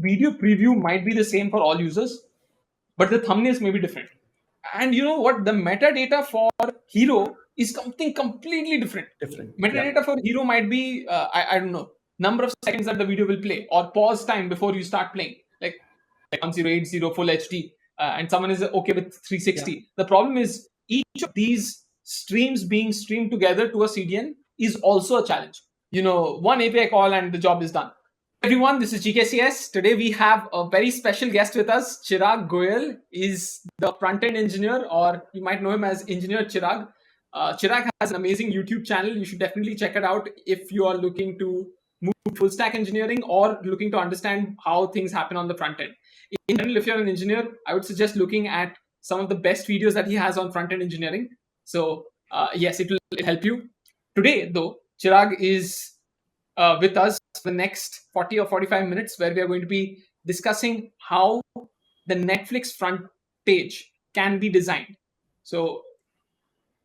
video preview might be the same for all users, but the thumbnails may be different. And you know what? The metadata for hero is something completely different. Different. Yeah. Metadata for hero might be, I don't know, number of seconds that the video will play, or pause time before you start playing, like 1080 full HD, and someone is okay with 360. Yeah. The problem is each of these streams being streamed together to a CDN is also a challenge. One API call and the job is done. Everyone, this is GKCS. Today we have a very special guest with us. Chirag Goel is the front-end engineer, or you might know him as Engineer Chirag. Chirag has an amazing YouTube channel. You should definitely check it out if you are looking to move full stack engineering or looking to understand how things happen on the front end. In general, if you're an engineer, I would suggest looking at some of the best videos that he has on front-end engineering. So yes, it will help you. Today, though, Chirag is with us for the next 40 or 45 minutes, where we are going to be discussing how the Netflix front page can be designed. So,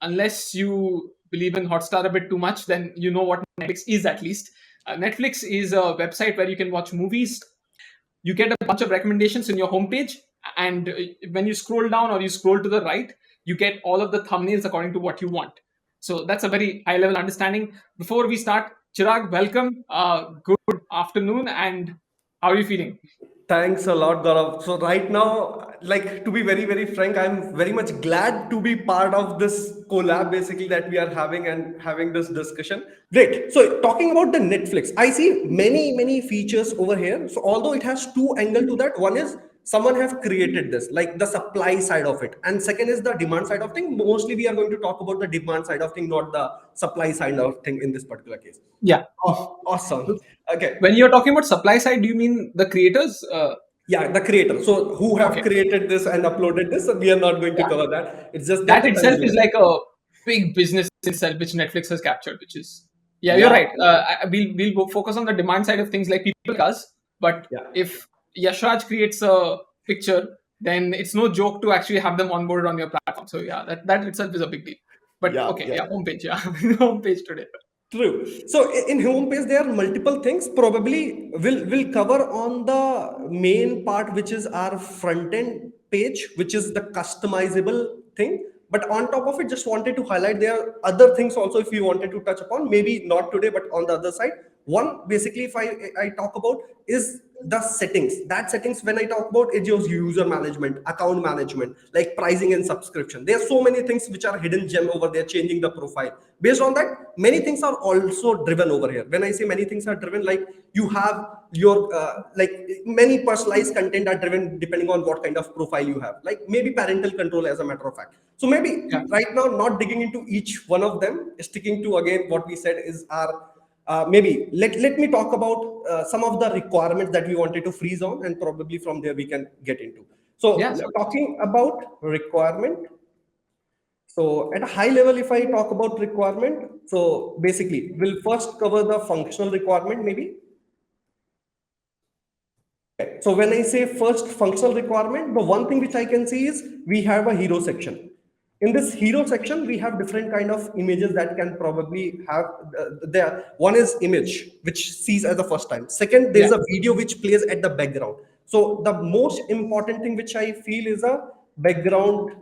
unless you believe in Hotstar a bit too much, then you know what Netflix is at least. Netflix is a website where you can watch movies. You get a bunch of recommendations in your homepage, and when you scroll down or you scroll to the right, you get all of the thumbnails according to what you want. So that's a very high level understanding. Before we start, Chirag, welcome. Good afternoon, and how are you feeling? Thanks a lot, Gaurav. So right now, like to be very, very frank, I'm very much glad to be part of this collab basically that we are having and having this discussion. Great. So talking about the Netflix, I see many, many features over here. So although it has two angles to that, one is someone have created this, like the supply side of it, and second is the demand side of thing. Mostly we are going to talk about the demand side of thing, not the supply side of thing in this particular case. Yeah. Oh, awesome. Okay. When you're talking about supply side, do you mean the creators? Yeah, the creator. So who have Okay. created this and uploaded this? So we are not going to Yeah. cover that. It's just That the itself is consumer. like a big business itself, which Netflix has captured. Which is, yeah, you're Yeah, right. We'll focus on the demand side of things like people does. But yeah, if Yashraj creates a picture, then it's no joke to actually have them onboarded on your platform. So yeah, that itself is a big deal. But yeah, okay, yeah. yeah, homepage, yeah, homepage today. True. So in homepage, there are multiple things. Probably will cover on the main part, which is our front end page, which is the customizable thing. But on top of it, just wanted to highlight there are other things also if you wanted to touch upon. Maybe not today, but on the other side. One basically, if I talk about is the settings. That settings when I talk about is your user management, account management, like pricing and subscription. There are so many things which are hidden gem over there, changing the profile. Based on that, many things are also driven over here. When I say many things are driven, like you have your like many personalized content are driven depending on what kind of profile you have, like maybe parental control as a matter of fact. So maybe Yeah. right now not digging into each one of them, sticking to again what we said is our maybe let me talk about some of the requirements that we wanted to freeze on, and probably from there we can get into. So Yeah. So, talking about requirement, so at a high level, if I talk about requirement, so basically we'll first cover the functional requirement maybe. Okay. So when I say first functional requirement, the one thing which I can see is we have a hero section. In this hero section, we have different kind of images that can probably have there. One is image, which sees as the first time. Second, yeah, there's a video which plays at the background. So the most important thing which I feel is a background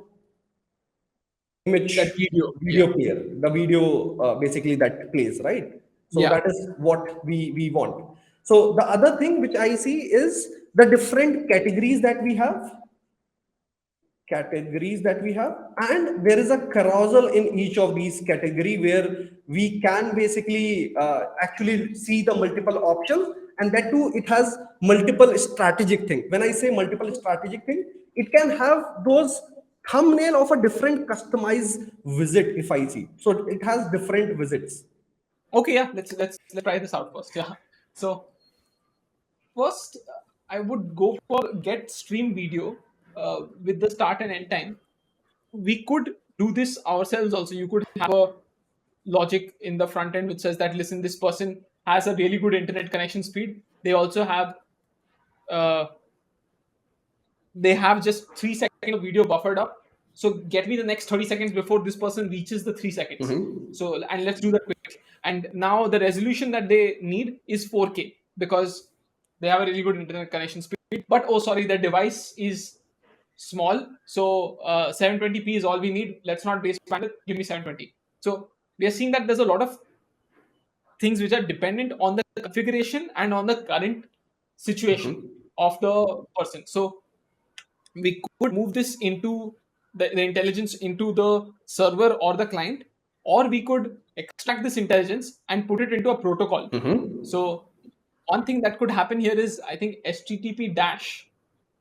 image that video. video Yeah. player, the video basically that plays, right? So Yeah. that is what we want. So the other thing which I see is the different categories that we have, and there is a carousel in each of these category where we can basically actually see the multiple options, and that too it has multiple strategic thing. When I say multiple strategic thing, it can have those thumbnail of a different customized visit. If I see, so it has different visits. Okay. Yeah. Let's try this out first. Yeah. So first, I would go for get stream video with the start and end time. We could do this ourselves also. You could have a logic in the front end which says that, listen, this person has a really good internet connection speed. Uh, they have just 3 seconds of video buffered up. So get me the next 30 seconds before this person reaches the 3 seconds. Mhm. So, let's do that quick. And now the resolution that they need is 4K, because they have a really good internet connection speed, but oh sorry, the device is small, so 720p is all we need. Let's not base bandwidth, give me 720. So we are seeing that there's a lot of things which are dependent on the configuration and on the current situation of the person. So we could move this into the intelligence into the server or the client, or we could extract this intelligence and put it into a protocol. So one thing that could happen here is, I think, HTTP dash,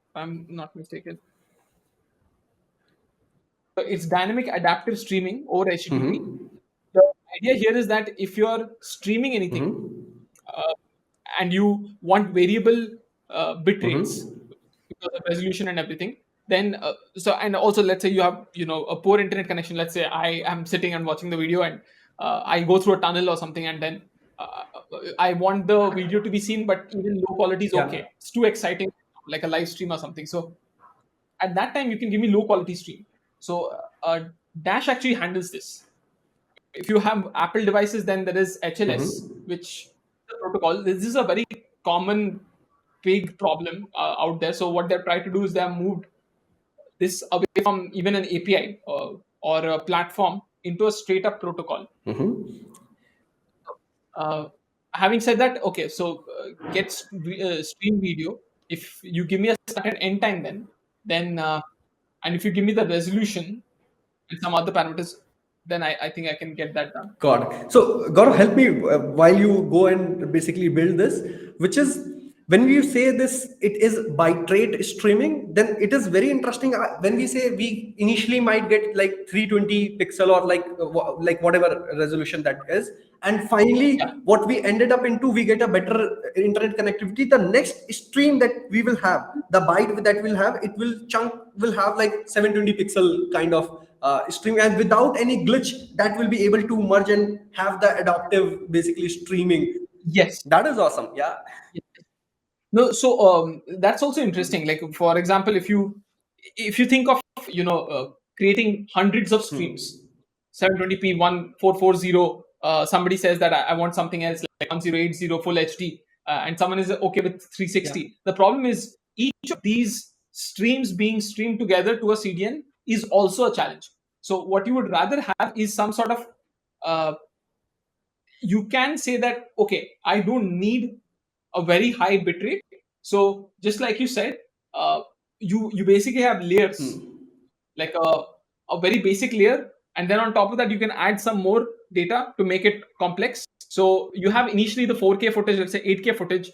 if I'm not mistaken. So it's dynamic adaptive streaming over HTTP. The idea here is that if you're streaming anything, uh, and you want variable bit rates because of resolution and everything, then so, and also let's say you have, a poor internet connection. Let's say I am sitting and watching the video, and I go through a tunnel or something, and then I want the video to be seen, but even low quality is Yeah. okay. It's too exciting, like a live stream or something. So at that time, you can give me low quality stream. So Dash actually handles this. If you have Apple devices, then there is HLS, which the protocol. This is a very common big problem out there. So what they're trying to do is they have moved this away from even an API or a platform into a straight up protocol. Uh, Having said that, okay, so get stream video. If you give me a start and end time, then and if you give me the resolution and some other parameters, then I think I can get that done. Got it. So, Gaurav, help me while you go and basically build this, which is when we say this, it is bitrate streaming, then it is very interesting. When we say we initially might get like 320 pixel or like like whatever resolution that is, and Yeah. finally what we ended up into, we get a better internet connectivity. The next stream that we will have, the byte that we'll have, it will chunk will have like 720 pixel kind of stream, and without any glitch that will be able to merge and have the adaptive basically streaming. Yes. That is awesome. Yeah. No, so that's also interesting. Like for example, if you think of creating hundreds of streams, 720p 1440. Somebody says that I want something else like 1080 full HD, and someone is okay with Yeah. 360. The problem is each of these streams being streamed together to a CDN is also a challenge. So what you would rather have is some sort of uh, you can say that, okay, I don't need a very high bitrate. So just like you said, you basically have layers, like a very basic layer, and then on top of that you can add some more data to make it complex. So you have initially the 4K footage, let's say 8K footage,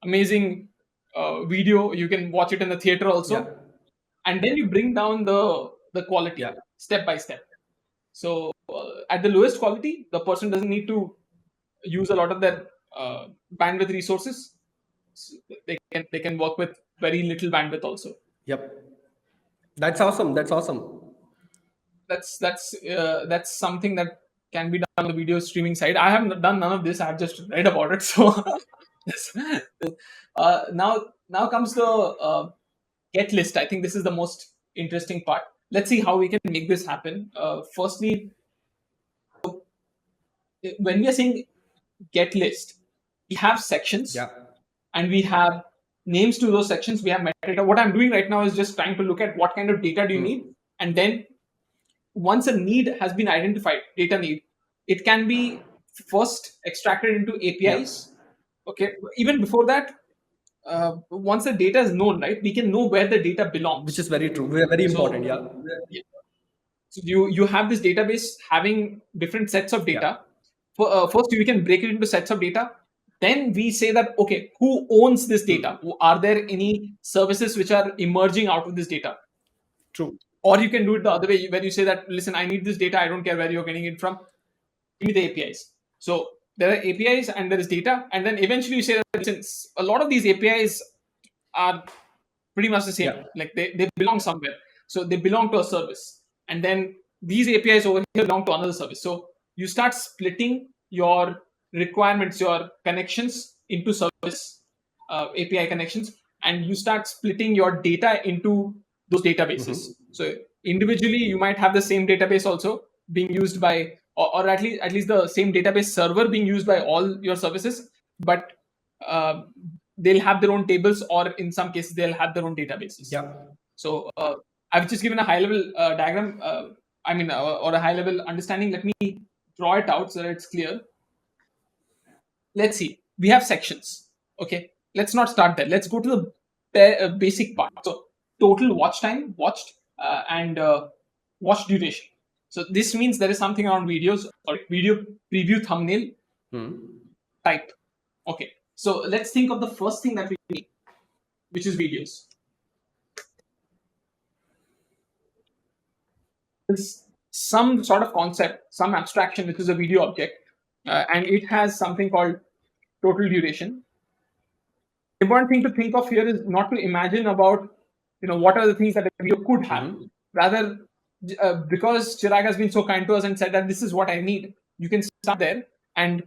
amazing video. You can watch it in the theater Yeah. also, and then you bring down the quality Yeah. step by step. So at the lowest quality, the person doesn't need to use a lot of their bandwidth resources. So they can work with very little bandwidth also. Yep. That's awesome. That's awesome. That's something that can be done on the video streaming side. I haven't done none of this. I have just read about it. So this- now comes the get list. I think this is the most interesting part. Let's see how we can make this happen. Firstly, when we are saying get list, we have sections Yeah. and we have names to those sections. We have metadata. What I'm doing right now is just trying to look at what kind of data do you need, and then once a need has been identified, data need, it can be first extracted into Yeah. APIs. Okay, even before that, once the data is known, right, we can know where the data Which is belongs. very true. Very So important. Yeah. so you have this database having different sets of Yeah. data. First, we can break it into sets of data. Then we say that, okay, who owns this data? Are there any services which are emerging out of this data? True. Or you can do it the other way, where you say that, listen, I need this data. I don't care where you're getting it from. Give me the APIs. So there are APIs and there is data, and then eventually you say that, since a lot of these APIs are pretty much the same, Yeah. like they belong somewhere, so they belong to a service, and then these APIs over here belong to another service. So you start splitting your requirements, your connections into service API connections, and you start splitting your data into those databases. So individually you might have the same database also being used by, or at least the same database server being used by all your services, but uh, they'll have their own tables, or in some cases they'll have their own databases. Yeah. So I've just given a high level diagram, or a high level understanding. Let me draw it out so that it's clear. Let's see. We have sections. Okay. Let's not start there. Let's go to the basic part. So total watch time watched, and watch duration. So this means there is something around videos or video preview thumbnail type. Okay. So let's think of the first thing that we need, which is videos. There's some sort of concept, some abstraction, which is a video object, and it has something called total duration. The important thing to think of here is not to imagine about, what are the things that a video could have. Rather, because Chirag has been so kind to us and said that this is what I need, you can start there. And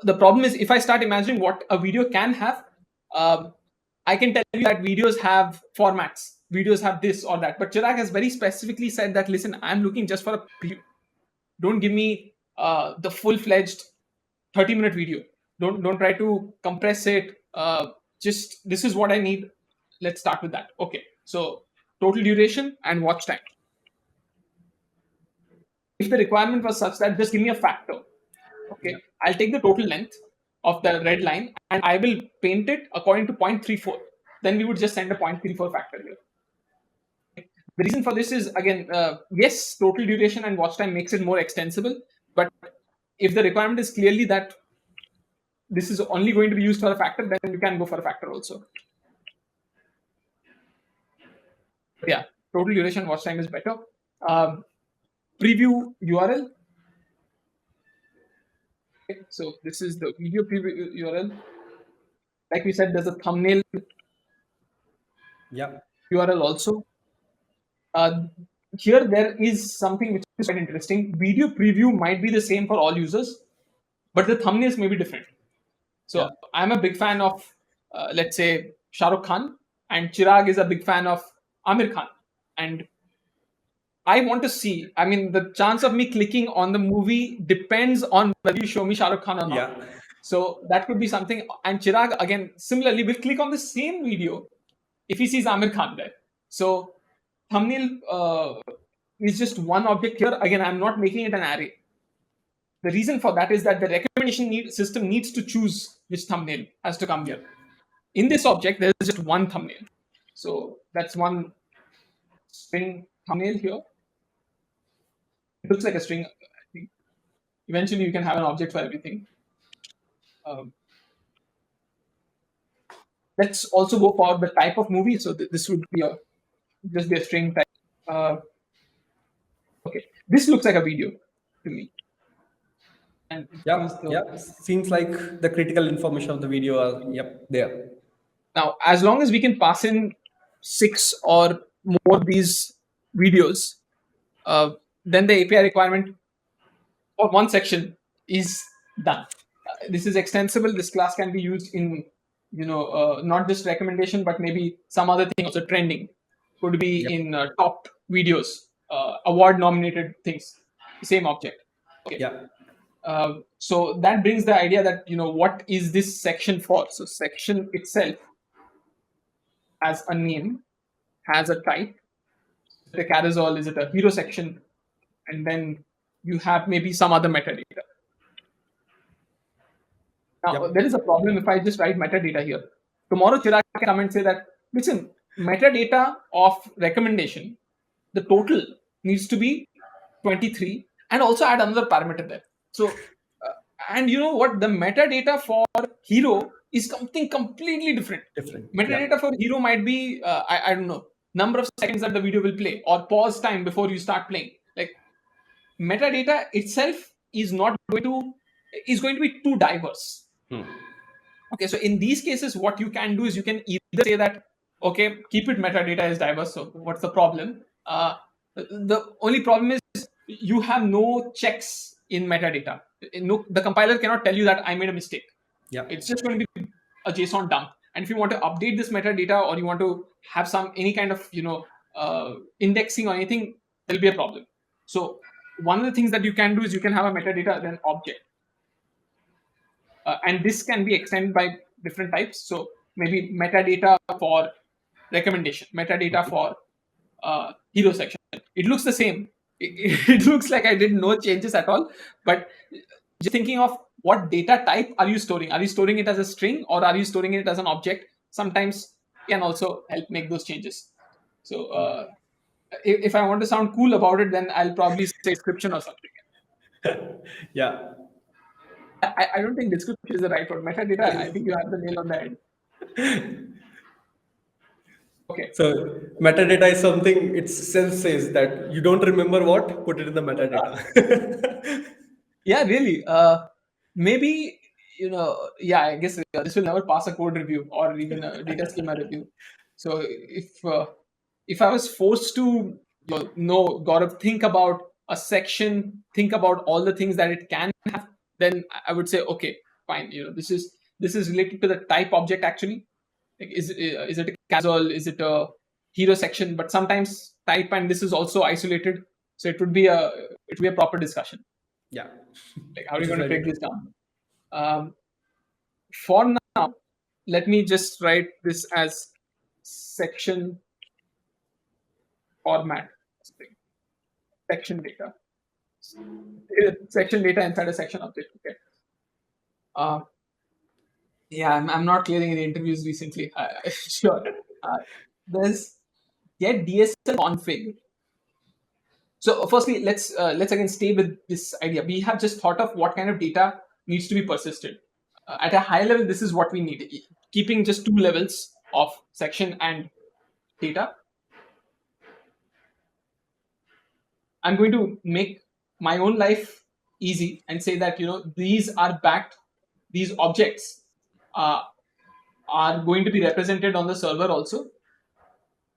the problem is, if I start imagining what a video can have, I can tell you that videos have formats, videos have this or that. But Chirag has very specifically said that, listen, I'm looking just for a preview. Don't give me the full-fledged 30-minute video. Don't try to compress it. Just this is what I need. Let's start with that. Okay. So total duration and watch time. If the requirement was such that just give me a factor, okay, I'll take the total length of the red line and I will paint it according to 0.34. Then we would just send a 0.34 factor here. The reason for this is, again, yes, total duration and watch time makes it more extensible. But if the requirement is clearly that this is only going to be used for a factor, then you can go for a factor also. Yeah, total duration, watch time is better. Preview URL. Okay, so this is the video preview URL. Like we said, there's a thumbnail URL also. Here there is something which is quite interesting. Video preview might be the same for all users, but the thumbnails may be different. So I'm a big fan of, let's say, Shah Rukh Khan, and Chirag is a big fan of Amir Khan. And I want to see, the chance of me clicking on the movie depends on whether you show me Shah Rukh Khan or not. So that could be something. And Chirag, again, similarly, will click on the same video if he sees Amir Khan there. So thumbnail is just one object here. Again, I'm not making it an array. The reason for that is that the recommendation system needs to choose which thumbnail has to come here. In this object, there is just one thumbnail. So that's one string thumbnail here. It looks like a string. Eventually, you can have an object for everything. Let's also go for the type of movie. So this would be just be a string type. Okay, this looks like a video to me. And seems like the critical information of the video are there. Now, as long as we can pass in 6 or more of these videos, then the API requirement for one section is done. This is extensible. This class can be used in, not just recommendation, but maybe some other thing also. Trending could be in top videos, award nominated things, same object. Okay. So that brings the idea that, what is this section for? So section itself has a name, has a type. The carousel, is it a hero section? And then you have maybe some other metadata. Now, there is a problem if I just write metadata here. Tomorrow, Chirag can come and say that, listen, metadata of recommendation, the total needs to be 23, and also add another parameter there. So, and you know what? The metadata for hero is something completely different. Metadata for hero might be, I don't know, number of seconds that the video will play, or pause time before you start playing. Like, metadata itself is going to be too diverse. Okay, so in these cases, what you can do is you can either say that, okay, keep it metadata is diverse. So what's the problem? The only problem is you have no checks in metadata. No, the compiler cannot tell you that I made a mistake. It's just going to be a JSON dump. And if you want to update this metadata, or you want to have any kind of indexing or anything, there'll be a problem. So one of the things that you can do is you can have a metadata then object. And this can be extended by different types. So maybe metadata for recommendation, metadata for hero section. It looks the same. It looks like I did no changes at all. But just thinking of what data type are you storing? Are you storing it as a string or are you storing it as an object? Sometimes can also help make those changes. So if I want to sound cool about it, then I'll probably say description or something. Yeah. I don't think description is the right word. Metadata, I think you have the nail on the head. Okay. So metadata is something itself says that you don't remember what, put it in the metadata. Yeah, really. Maybe yeah. I guess this will never pass a code review or even a data schema review. So if I was forced to Gaurav, think about a section, think about all the things that it can have, then I would say okay, fine. This is related to the type object actually. Like, is it a casual? Is it a hero section? But sometimes type and this is also isolated. So it would be a proper discussion. Yeah, Like, how are you which is going to very break true. this down? Um, for now, let me just write this as section format. Section data. Section data inside a section object. Okay. Uh, yeah, I'm not clearing any interviews recently. Sure. Uh, there's get DSL config. So firstly, let's again stay with this idea. We have just thought of what kind of data needs to be persisted. At a high level, this is what we need. Keeping just two levels of section and data, I'm going to make my own life easy and say that these are backed. These objects uh, are going to be represented on the server also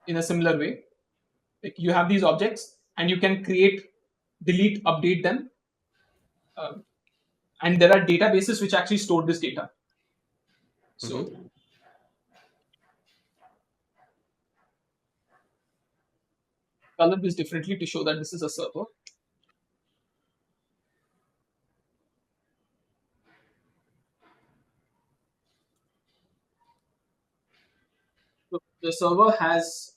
in a similar way. Like, you have these objects and you can create, delete, update them, uh, and there are databases which actually store this data. So Mhm. color this differently to show that this is a server. So the server has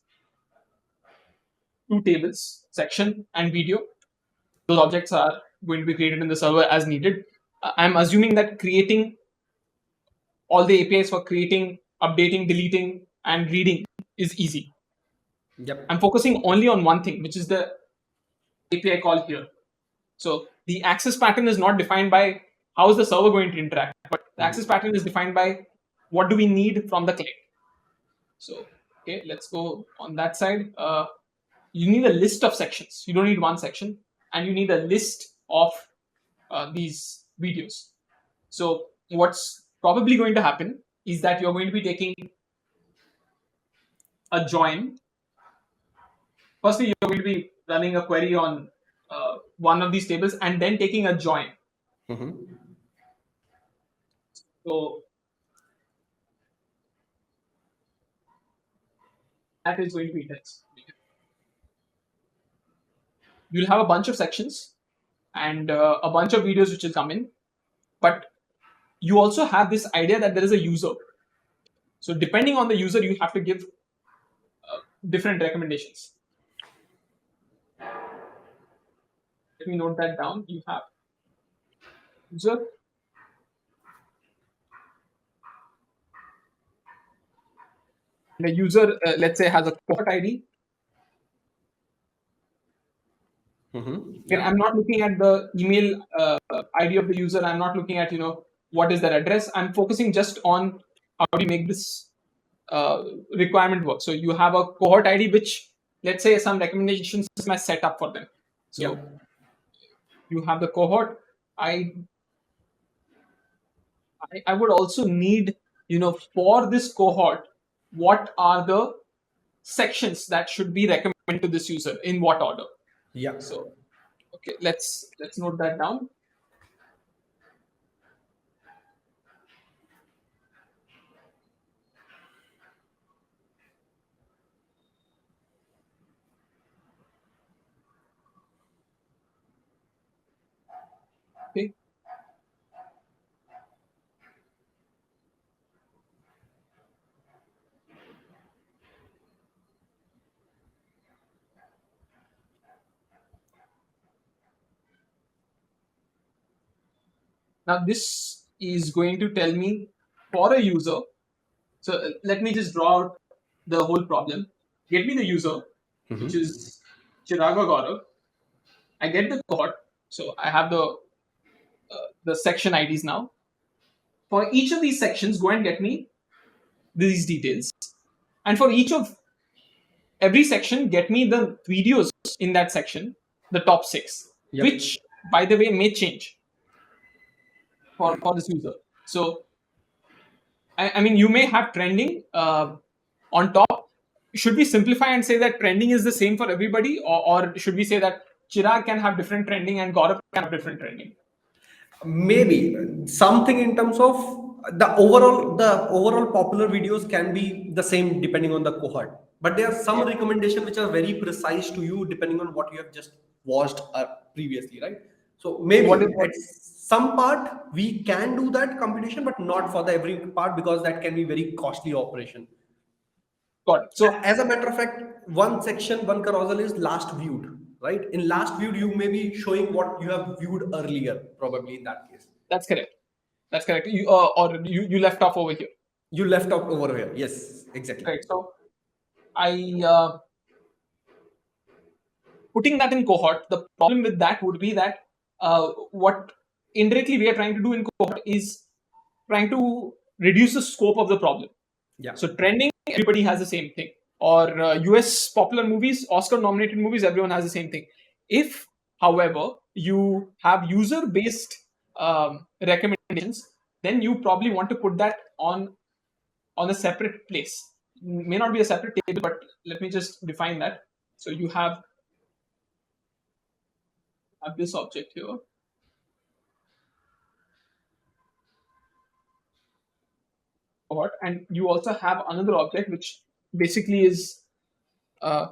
two tables, section and video. Those objects are going to be created in the server as needed. I'm assuming that creating all the APIs for creating, updating, deleting, and reading is easy. I'm Yep. focusing only on one thing, which is the API call here. So the access pattern is not defined by how is the server going to interact, but the access Mhm. pattern is defined by what do we need from the client. So okay, let's go on that side. You need a list of sections. You don't need one section, and you need a list of these videos. So what's probably going to happen is that you're going to be taking a join. Firstly, you're going to be running a query on one of these tables and then taking a join. Mhm. So that is going to be intense. You'll have a bunch of sections and a bunch of videos which will come in, but you also have this idea that there is a user. So depending on the user, you have to give different recommendations. Let me note that down. You have user, and the user, let's say, has a cohort ID. Mhm. Again, Yeah. I'm not looking at the email ID of the user. I'm not looking at what is their address. I'm focusing just on how do you make this requirement work. So you have a cohort ID, which, let's say, some recommendations are set up for them. So Yep. you have the cohort. I I would also need, for this cohort, what are the sections that should be recommended to this user in what order. Yep. So okay, let's note that down. Okay. Now this is going to tell me for a user. So let me just draw out the whole problem. Get me the user, which is Chirag Gaurav. I get the cohort. So I have the section IDs now. For each of these sections, go and get me these details. And for each of every section, get me the videos in that section, the top six, Yep. which, by the way, may change for this user. So, I mean, you may have trending on top. Should we simplify and say that trending is the same for everybody, or should we say that Chirag can have different trending and Gaurav can have different trending? Maybe something in terms of the overall popular videos can be the same depending on the cohort, but there are some Yeah. recommendations which are very precise to you depending on what you have just watched previously, right? So What is maybe what? at some part we can do that computation, but not for the every part, because that can be very costly operation. Got it. So As a matter of fact, one section, one carousel is last viewed, right? In last viewed, you may be showing what you have viewed earlier, probably in that case. that's correct. That's correct. Or you left off over here. You left out over here. Yes, exactly. Right. So I putting that in cohort. The problem with that would be that what indirectly we are trying to do in cohort is trying to reduce the scope of the problem. Yeah. So trending, everybody has the same thing. Or US popular movies, Oscar nominated movies, everyone has the same thing. If, however, you have user based recommendations, then you probably want to put that on a separate place. May not be a separate table, but let me just define that. So you have this object here. Cohort, and you also have another object which basically is uh,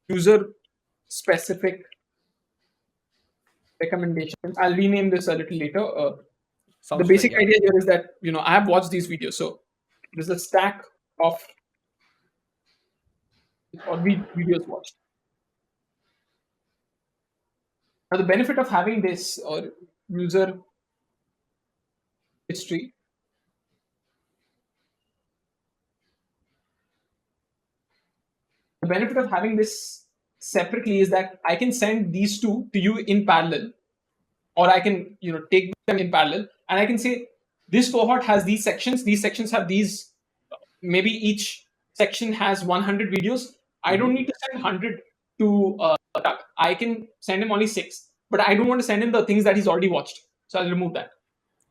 user specific recommendations. I'll rename this a little later. The Sounds good. basic Yeah. idea here is that I have watched these videos, so there's a stack of videos watched. Now, the benefit of having this or user history, the benefit of having this separately is that I can send these two to you in parallel, or I can take them in parallel, and I can say this cohort has these sections. These sections have these. Maybe each section has 100 videos. I don't need to send 100 to Doug. I can send him only 6, but I don't want to send him the things that he's already watched, so I'll remove that.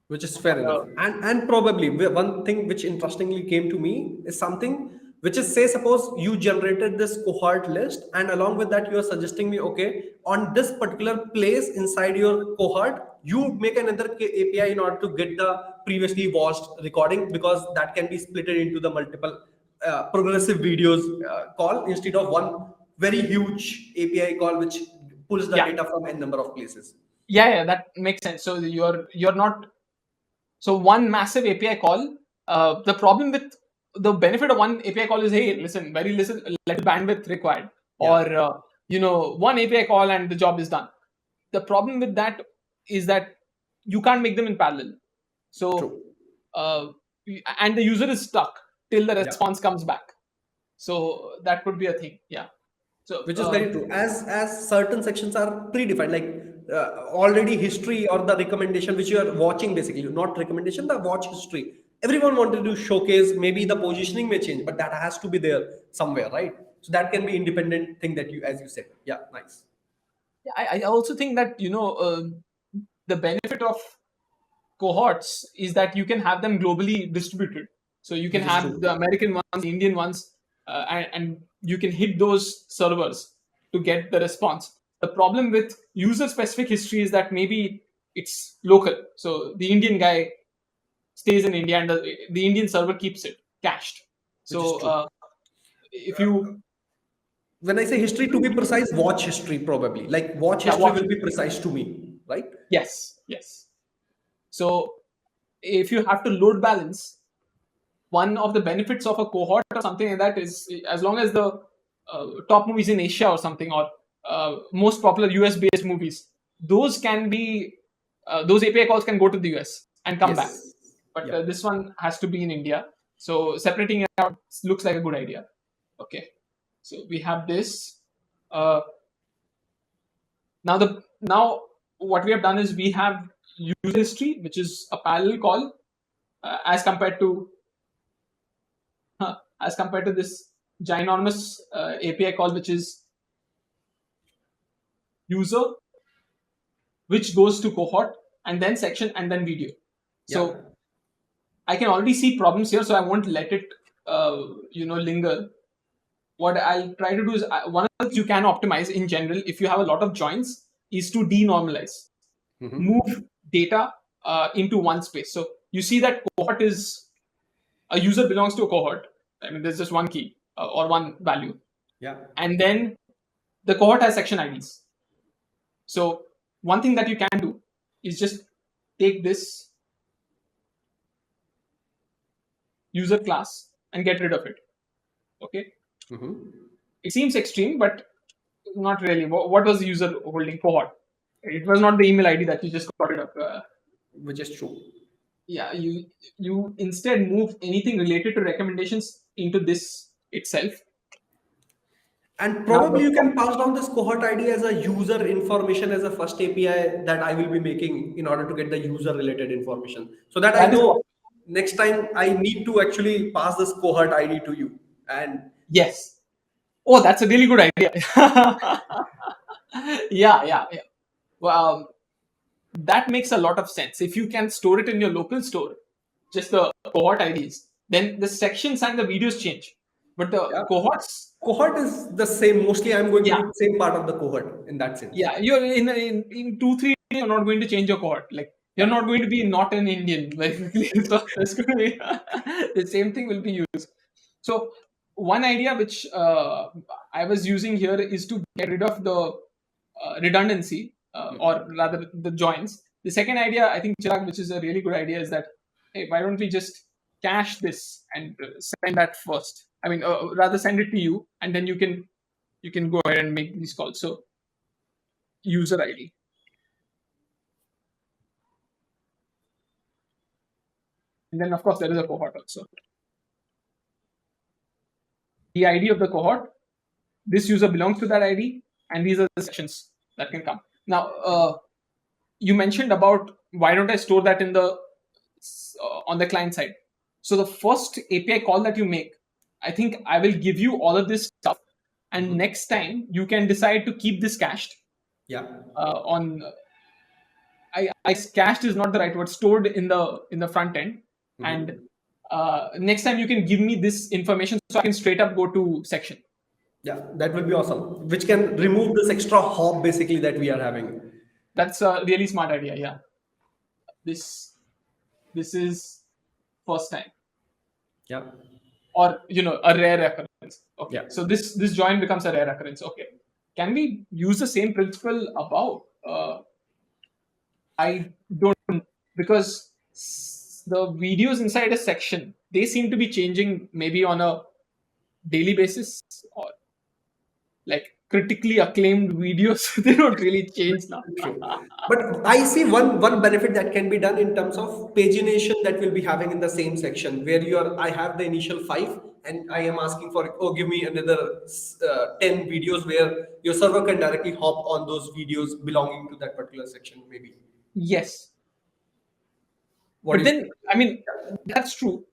Which is fair enough. Uh, And probably one thing which interestingly came to me is something which is, say, suppose you generated this cohort list, and along with that you are suggesting me, okay, on this particular place inside your cohort, you make another API in order to get the previously watched recording, because that can be split into the multiple progressive videos call, instead of one very huge API call which pulls the yeah, data from n number of places. yeah, that makes sense. So you're not. So one massive API call. The problem with the benefit of one API call is, hey, listen, very little bandwidth required, Yeah, or one API call and the job is done. The problem with that is that you can't make them in parallel. So, true. uh, and the user is stuck till the Yeah. response comes back. So that could be a thing. Yeah. So Which is very true, as certain sections are predefined, like already history or the recommendation which you are watching, basically not recommendation, the watch history, everyone wanted to showcase. Maybe the positioning may change, but that has to be there somewhere, right? So that can be independent thing that you, as you said. Yeah, nice. yeah, I also think that the benefit of cohorts is that you can have them globally distributed. So you can Which is have true. the American ones, the Indian ones, and you can hit those servers to get the response. The problem with user specific history is that maybe it's local. So the Indian guy stays in India, and the Indian server keeps it cached. Which is So true. if you, When I say history, to be precise, watch history, probably, like watch yeah, history watch will it. be precise to me, right? Yes, yes. So if you have to load balance, one of the benefits of a cohort or something like that is, as long as the top movies in Asia or something, or most popular US based movies, those can be those API calls can go to the US and come back, Yes. but Yeah. this one has to be in India. So separating it out looks like a good idea. Okay, so we have this. Uh, now what we have done is we have user history, which is a parallel call as compared to as compared to this ginormous API call, which is user, which goes to cohort and then section and then video. Yeah. So I can already see problems here, so I won't let it linger. What I'll try to do is one of the things you can optimize in general if you have a lot of joins is to denormalize, Mm-hmm. move data into one space. So you see that cohort is a user belongs to a cohort. I mean, there's just one key or one value, Yeah. and then the cohort has section IDs. So one thing that you can do is just take this user class and get rid of it. Okay, Mm-hmm. it seems extreme, but not really. What was the user holding cohort? It was not the email ID that you just got rid of. Which is true. Yeah, you instead move anything related to recommendations into this itself. And Now, probably you can pass down this cohort ID as a user information as a first API that I will be making in order to get the user related information. So that I that is know next time I need to actually pass this cohort ID to you. And yes. Oh, that's a really good idea. Yeah. Well, that makes a lot of sense. If you can store it in your local store, just the cohort IDs, then the sections and the videos change. But the yeah, cohorts, cohort is the same. Mostly I'm going to yeah, be the same part of the cohort in that sense. yeah, you're in 2 3 days, you're not going to change your cohort. Like you're Yeah. not going to be not an Indian. Like so that's going to be the same thing will be used. So one idea which I was using here is to get rid of the redundancy or rather the joins. The second idea, I think, Chirag, which is a really good idea, is that hey, why don't we just cache this and send that first? I mean, rather send it to you, and then you can go ahead and make these calls. So user ID, and then of course there is a cohort also. The ID of the cohort. This user belongs to that ID, and these are the sections that can come. Now, you mentioned about why don't I store that in the on the client side. So the first API call that you make, I think I will give you all of this stuff, and Mhm. next time you can decide to keep this cached Yeah. on. I cached is not the right word. Stored in the front end, and Mhm. next time you can give me this information so I can straight up go to section. Yeah, that will be awesome. Which can remove this extra hop basically that we are having. That's a really smart idea. Yeah, this is first time, Yeah. or a rare occurrence. Okay, Yeah. so this join becomes a rare occurrence. Okay, can we use the same principle above? I don't, because the videos inside a section, they seem to be changing maybe on a daily basis, or like critically acclaimed videos. They don't really change now. True. But I see one benefit that can be done in terms of pagination that we'll be having in the same section where I have the initial five and I am asking for, oh, give me another 10 videos where your server can directly hop on those videos belonging to that particular section, maybe. Yes, What but do you then I mean that's true.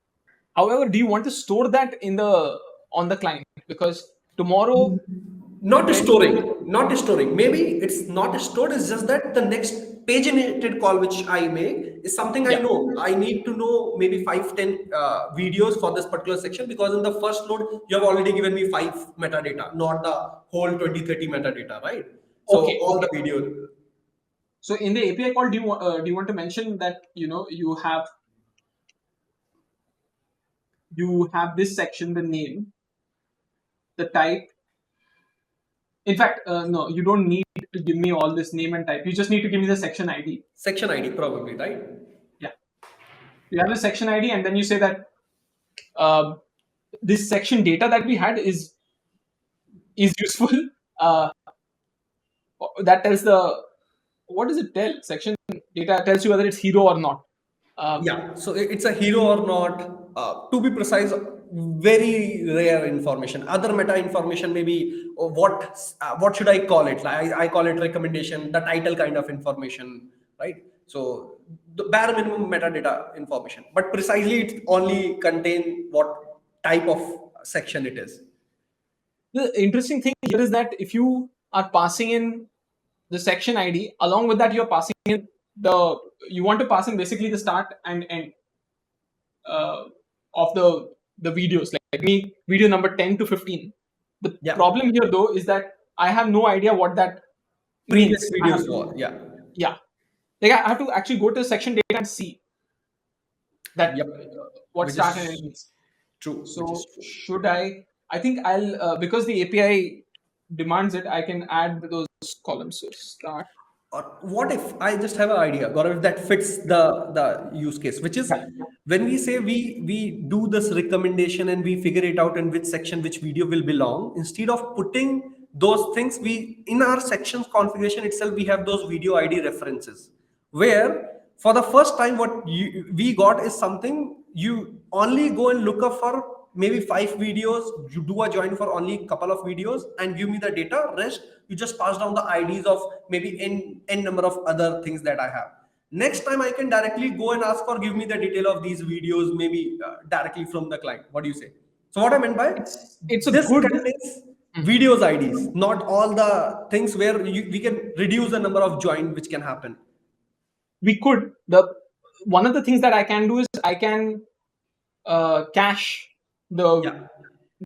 However, do you want to store that in the on the client? Because tomorrow, Not when storing, not storing. Maybe it's not stored. It's just that the next paginated call which I make is something I yeah, know. I need to know maybe 5 10 videos for this particular section because in the first load you have already given me five metadata, not the whole 20 30 metadata, right? So okay, all okay. the video. So in the API call, do you want to mention that you have this section, the name, the type. In fact, no, you don't need to give me all this name and type. You just need to give me the section ID. Section ID probably, right? Yeah, you have the section ID, and then you say that uh, this section data that we had is useful. Uh, that tells the what does it tell? Section data tells you whether it's hero or not. Yeah, so it's a hero or not. To be precise, very rare information. Other meta information, maybe what should I call it? Like I call it recommendation, the title kind of information, right? So the bare minimum metadata information, but precisely it only contain what type of section it is. The interesting thing here is that if you are passing in the section ID, along with that you're passing in the you want to pass in basically the start and end uh, of the videos, like me video number 10 to 15. The Yeah, problem here though is that I have no idea what that previous means. I have videos to, were, yeah, yeah, like I have to actually go to section data and see that yep, what which start and end is means. true, which is So true. should I think I'll because the API demands it, I can add those columns. So start. Or what if I just have an idea, Gaurav, if that fits the use case, which is Yeah. when we say we do this recommendation and we figure it out in which section which video will belong, instead of putting those things, we in our sections configuration itself we have those video ID references where for the first time what we got is something you only go and look up for maybe 5 videos, you do a join for only a couple of videos and give me the data. Rest you just pass down the IDs of maybe n number of other things that I have. Next time I can directly go and ask for give me the detail of these videos, maybe directly from the client. What do you say? So what I meant by It's a this good. contains videos IDs, not all the things where we can reduce the number of join which can happen. We could the one of the things that I can do is I can cache the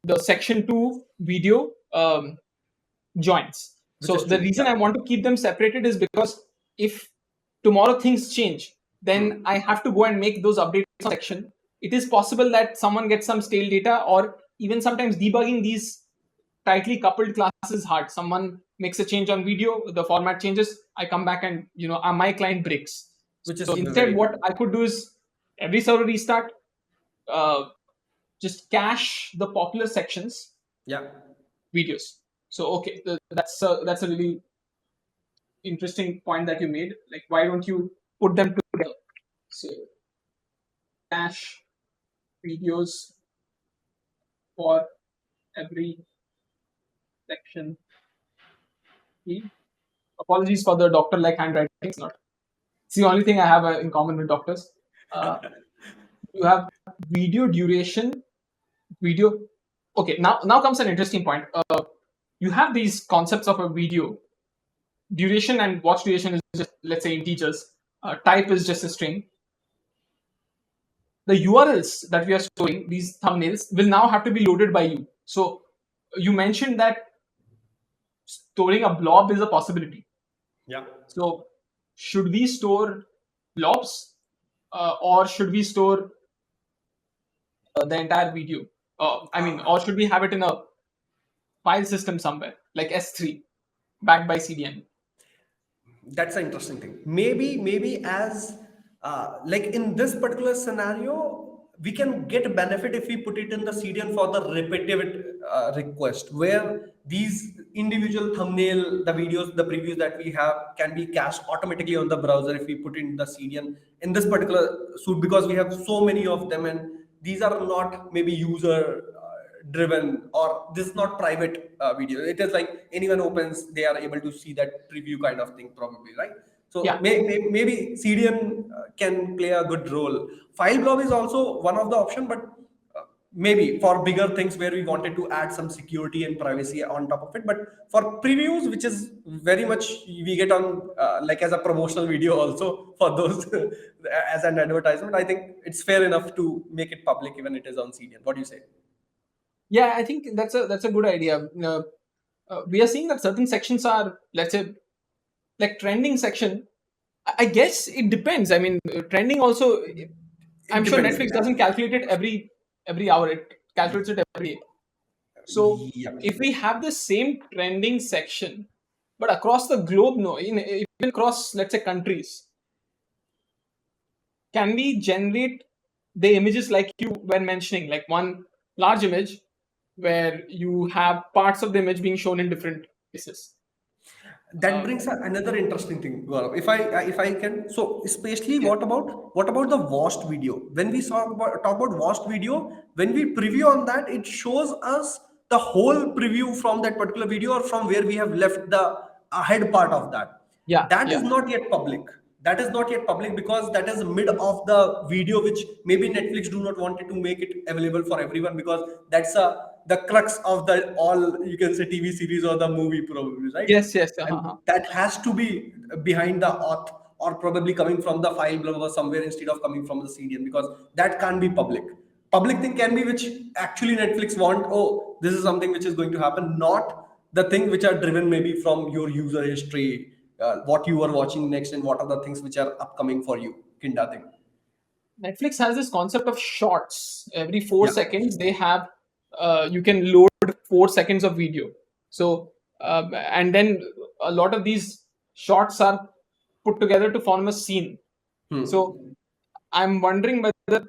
Yeah, section 2 video joints. which is So the true. reason Yeah. I want to keep them separated is because if tomorrow things change, then I have to go and make those updates on section. It is possible that someone gets some stale data, or even sometimes debugging these tightly coupled classes is hard. Someone makes a change on video, the format changes, I come back and my client breaks. Which is So instead, very what true. I could do is every server restart, uh, just cache the popular sections Yeah. videos. So okay, that's a really interesting point that you made. Like, why don't you put them together? So cache videos for every section. Key. Apologies for the doctor-like handwriting. It's not. It's the only thing I have in common with doctors. Uh, you have video duration, video. Okay, now comes an interesting point. You have these concepts of a video duration, and watch duration is just, let's say, integers. Type is just a string. The URLs that we are storing, these thumbnails, will now have to be loaded by you. So you mentioned that storing a blob is a possibility. Yeah. So should we store blobs, or should we store the entire video? I mean, or should we have it in a file system somewhere like S3 backed by CDN? That's an interesting thing. Maybe as like in this particular scenario, we can get a benefit if we put it in the CDN for the repetitive request, where these individual thumbnail, the videos, the previews that we have can be cached automatically on the browser if we put in the CDN in this particular suite, because we have so many of them and these are not maybe user driven, or this is not private video. It is like anyone opens, they are able to see that preview kind of thing, probably, right? So Yeah, maybe CDN can play a good role. File blob is also one of the option, but maybe for bigger things where we wanted to add some security and privacy on top of it. But for previews, which is very much we get on like as a promotional video also for those as an advertisement, I think it's fair enough to make it public even it is on CDN. What do you say? yeah. I think that's a good idea. We are seeing that certain sections are, let's say, like trending section. I guess it depends. I mean, trending also. It I'm sure depends. Netflix doesn't calculate it every hour. It calculates it every day. So Yeah. if we have the same trending section, but across the globe, no, even across, let's say, countries, can we generate the images like you were mentioning, like one large image where you have parts of the image being shown in different places? That brings another interesting thing, Gaurav. If I can, so especially Yeah, what about the watched video? When we talk about watched video, when we preview on that, it shows us the whole preview from that particular video or from where we have left the ahead part of that. yeah, That is yeah. not yet public. That is not yet public because that is mid of the video, which maybe Netflix do not want it to make it available for everyone because that's the crux of the all, you can say, TV series or the movie probably, right? Yes, yes. And that has to be behind the auth or probably coming from the file blah, blah, blah, somewhere instead of coming from the CDN, because that can't be public thing can be which actually Netflix want, oh, this is something which is going to happen, not the thing which are driven maybe from your user history, what you are watching next and what are the things which are upcoming for you, kinda thing. Netflix has this concept of shorts. Every four Yeah. seconds, they have you can load 4 seconds of video. So and then a lot of these shorts are put together to form a scene. So Hmm. I'm wondering whether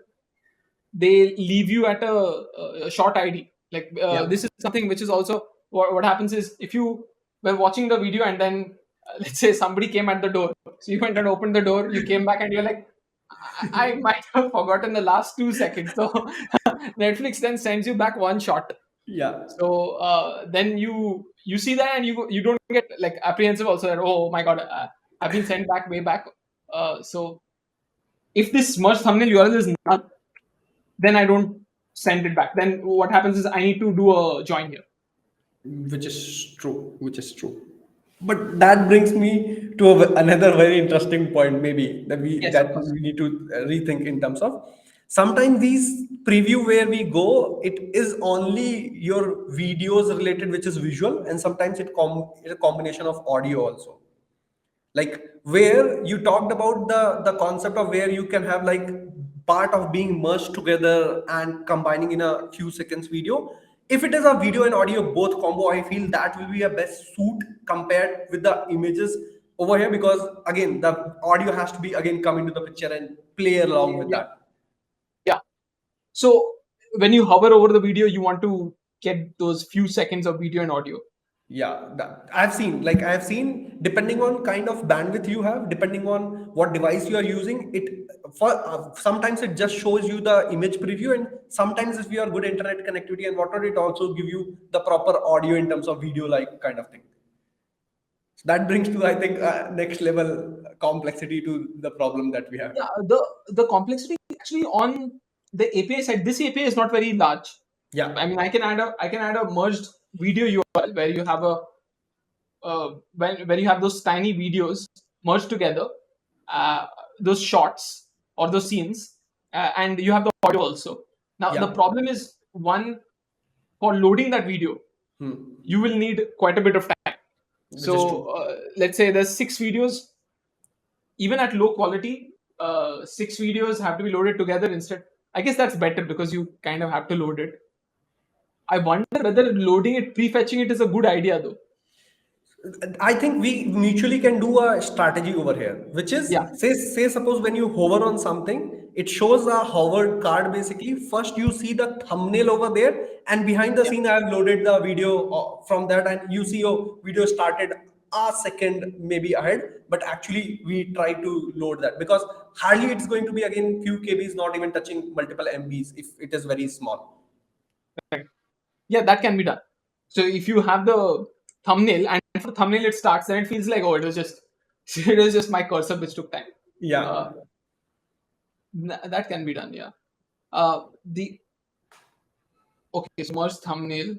they leave you at a short ID. Like Yeah. this is something which is also what happens is if you were watching the video and then let's say somebody came at the door, so you went and opened the door, you came back and you're like, I might have forgotten the last 2 seconds. So Netflix then sends you back one shot. Yeah. So then you see that and you don't get like apprehensive also that oh my god, I've been sent back way back. So if this merge thumbnail URL is not, then I don't send it back. Then what happens is I need to do a join here. Which is true. But that brings me to another very interesting point, maybe that we Yes, of that course. we need to rethink in terms of sometimes these preview where we go, it is only your videos related, which is visual, and sometimes it's a combination of audio also, like where you talked about the concept of where you can have like part of being merged together and combining in a few seconds video. If it is a video and audio both combo, I feel that will be a best suit compared with the images over here, because again the audio has to be again come into the picture and play along with Yeah, that. yeah. So when you hover over the video, you want to get those few seconds of video and audio. Yeah, I've seen depending on kind of bandwidth you have, depending on what device you are using, it for sometimes it just shows you the image preview, and sometimes if you are good internet connectivity and whatnot, it also give you the proper audio in terms of video like kind of thing. So that brings to, I think, next level complexity to the problem that we have. Yeah, the complexity actually on the API side. This API is not very large. Yeah, I mean, I can add a merged video URL where you have a when you have those tiny videos merged together, uh, those shots or those scenes, and you have the audio also. Now the yeah, problem is one, for loading that video, hmm. you will need quite a bit of time. Which is So true. let's say there's 6 videos, even at low quality, 6 videos have to be loaded together instead. I guess that's better because you kind of have to load it. I wonder whether loading it, prefetching it is a good idea though. I think we mutually can do a strategy over here, which is Yeah, say suppose when you hover on something, it shows a hovered card basically. First you see the thumbnail over there, and behind the yeah, scene I have loaded the video from that, and you see your video started a second maybe ahead, but actually we try to load that because hardly it's going to be again few kbs, not even touching multiple mbs if it is very small. right. Yeah, that can be done. So if you have the thumbnail and for thumbnail it starts, then it feels like oh, it was just it was just my cursor which took time. Yeah, Uh, that can be done. Yeah. The Okay, so merge thumbnail,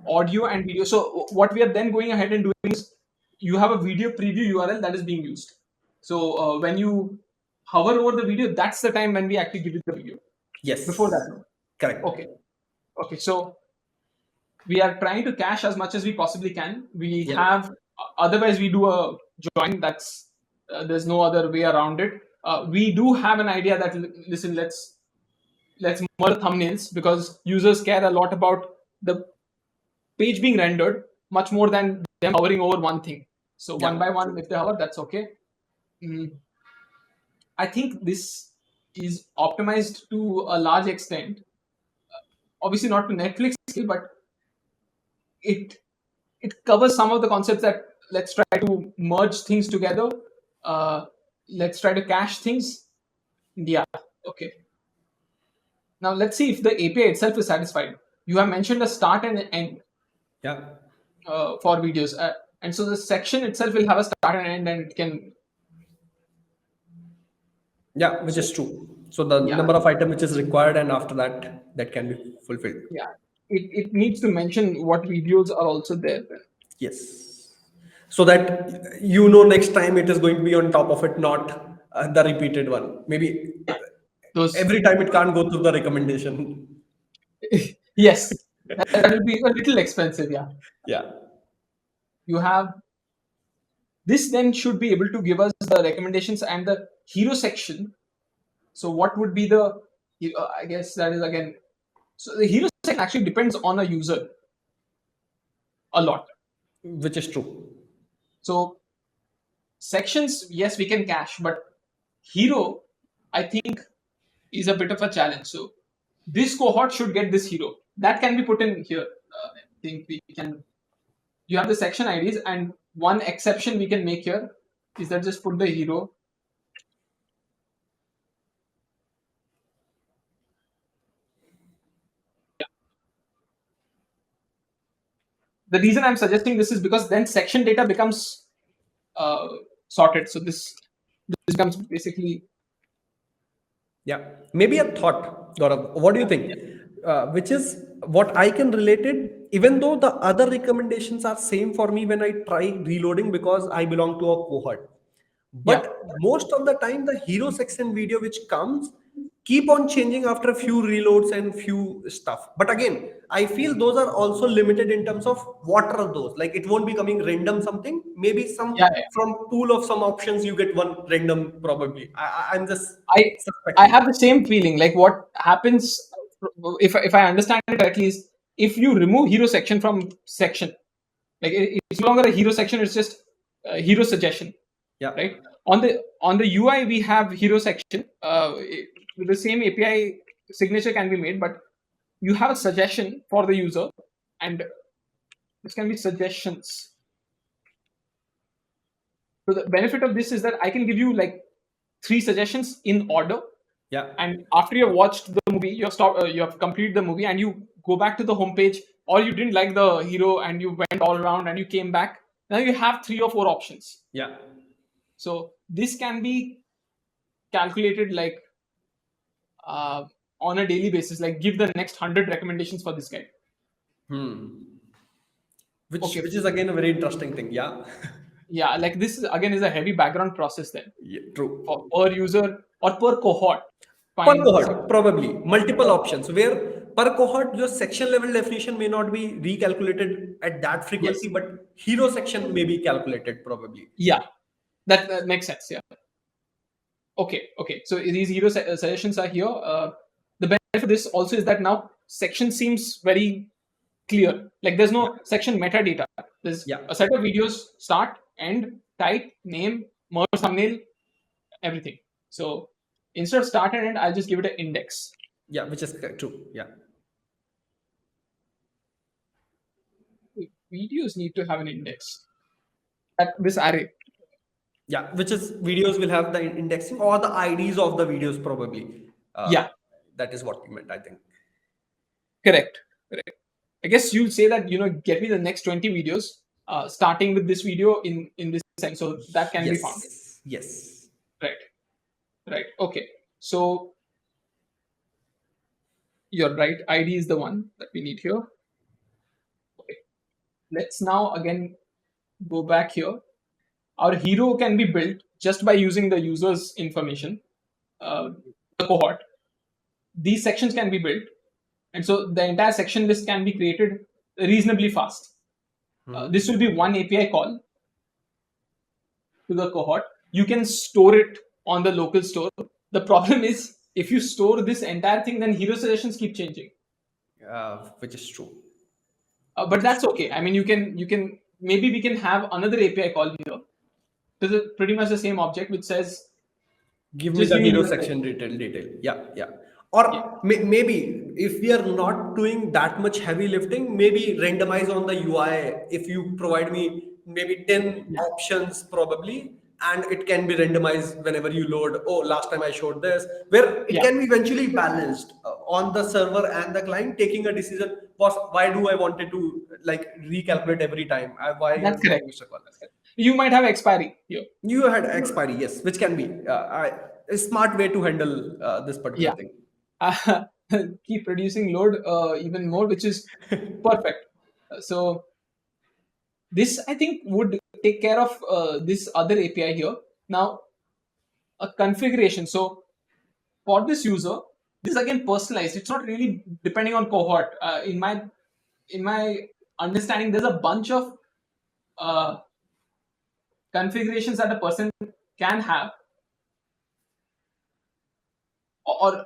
audio and video. So what we are then going ahead and doing is you have a video preview URL that is being used. So when you hover over the video, that's the time when we actually give you the video. Before yes, that, no. correct. Okay. Okay. So we are trying to cache as much as we possibly can. We Yeah, have otherwise we do a join. That's there's no other way around it. We do have an idea that listen, let's merge thumbnails because users care a lot about the page being rendered much more than them hovering over one thing. So one yeah, by one, true. if they hover, that's okay. Mm, I think this is optimized to a large extent. Obviously, not to Netflix scale, but it it covers some of the concepts that let's try to merge things together. Uh, let's try to cache things. Yeah. Okay. Now let's see if the API itself is satisfied. You have mentioned a start and an end Yeah. for videos, and so the section itself will have a start and end, and it can. Yeah, which So is true. So the yeah, number of item which is required, and after that, that can be fulfilled. yeah. It needs to mention what videos are also there. Then. Yes. So that you know next time it is going to be on top of it, not the repeated one. Maybe Yeah. Those. every time it can't go through the recommendation. Yes, that will be a little expensive. Yeah. Yeah. You have this. Then should be able to give us the recommendations and the hero section. So what would be the? I guess that is again. So the hero section actually depends on a user a lot. Which is true. So sections, yes, we can cache, but hero, I think, is a bit of a challenge. So this cohort should get this hero. That can be put in here. I think we can. You have the section IDs, and one exception we can make here is that just put the hero. The reason I'm suggesting this is because then section data becomes uh, sorted. So this becomes basically. Yeah, maybe a thought, Gaurav. What do you think? Which is what I can relate it, even though the other recommendations are same for me when I try reloading because I belong to a cohort. Yeah, But most of the time, the hero section video which comes keep on changing after a few reloads and few stuff. But again, I feel those are also limited in terms of what are those. Like it won't be coming random something. Maybe yeah, some yeah. from pool of some options you get one random probably. I'm just I I suspecting. have the same feeling. Like what happens if I understand it correctly is if you remove hero section from section, like it's no longer a hero section, it's just a hero suggestion, Yeah. right? On the UI we have hero section. With the same API signature can be made, but you have a suggestion for the user, and this can be suggestions. So the benefit of this is that I can give you like three suggestions in order, Yeah. and after you have watched the movie, you have completed the movie, and you go back to the homepage, or you didn't like the hero and you went all around and you came back. Now you have three or four options. Yeah. So this can be calculated like uh, on a daily basis. Like give the next 100 recommendations for this guy. Hmm. Which Okay, which is again a very interesting thing. Yeah. yeah, like this is again is a heavy background process then Yeah, true. for per user or per cohort. Per Find some. cohort, probably multiple options where per cohort your section level definition may not be recalculated at that frequency, Yes, but hero section may be calculated probably. yeah, that makes sense. Yeah. Okay, okay. So these hero suggestions are here. The benefit of this also is that now section seems very clear. Like there's Yeah. no section metadata. There's Yeah. a set of videos, start, end, type, name, merge thumbnail, everything. So instead of start and end, I'll just give it an index. Yeah. Which is true. Yeah. Videos need to have an index. That this array. Yeah. Which is videos will have the indexing or the IDs of the videos probably. Uh, Yeah, that is what you meant, I think. correct. Correct. I guess you'll say that get me the next 20 videos, starting with this video in this sense. So that can be found. Yes. Yes. Right. Right. Okay. So you're right. ID is the one that we need here. Okay. Let's now again go back here. Our hero can be built just by using the user's information, uh, the cohort. These sections can be built, and so the entire section list can be created reasonably fast. This will be one API call to the cohort. You can store it on the local store. The problem is if you store this entire thing, then hero suggestions keep changing. Which is true. But Which is that's true. okay. I mean, you can maybe we can have another API call here. This is pretty much the same object which says Give me just the give me hero hero section suggestion. detail. Yeah, yeah. Yeah. Or maybe if we are not doing that much heavy lifting, maybe randomize on the UI. If you provide me maybe 10 Yeah, options probably, and it can be randomized whenever you load. Oh, last time I showed this, where it yeah, can be eventually balanced on the server and the client taking a decision. Why do I wanted to like recalculate every time? Why that's I'm correct. getting stuck on That's this? correct. You might have expiry here. You had expiry, yes, which can be a smart way to handle this particular Yeah. thing. uh, Keep reducing load even more, which is perfect. So this I think would take care of this other API here. Now a configuration. So for this user, this is again personalized. It's not really depending on cohort. In my understanding, there's a bunch of uh, configurations that a person can have, or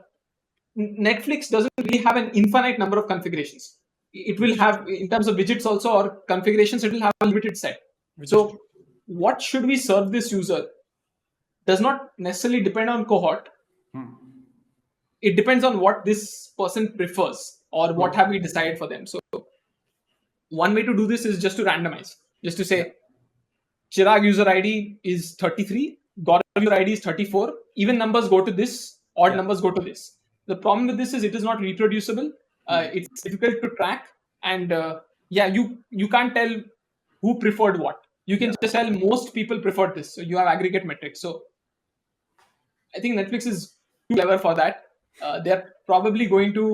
Netflix doesn't really have an infinite number of configurations. It will Which is have, true. in terms of widgets also or configurations, it will have a limited set. Which is true. So, what should we serve this user does not necessarily depend on cohort. It depends on what this person prefers or what have we Hmm. decided for them. So, one way to do this is just to randomize, just to Yeah. say Chirag user ID is 33, Gaurav user ID is 34. Even numbers go to this, odd Yeah. numbers go to this. The problem with this is it is not reproducible. It's difficult to track, and yeah, you can't tell who preferred what. You can Yeah. just tell most people preferred this, so you have aggregate metrics. So I think Netflix is too clever for that. They're probably going to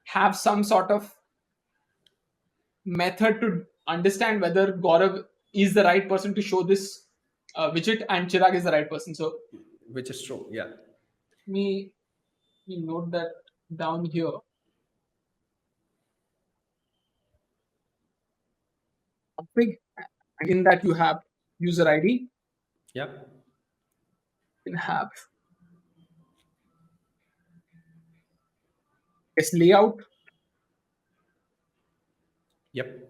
have some sort of method to understand whether Gaurav is the right person to show this widget and Chirag is the right person. So Which is true. Yeah. me, me note that down here. Config, and in that you have user ID, Yeah. you can have yes, layout, Yep.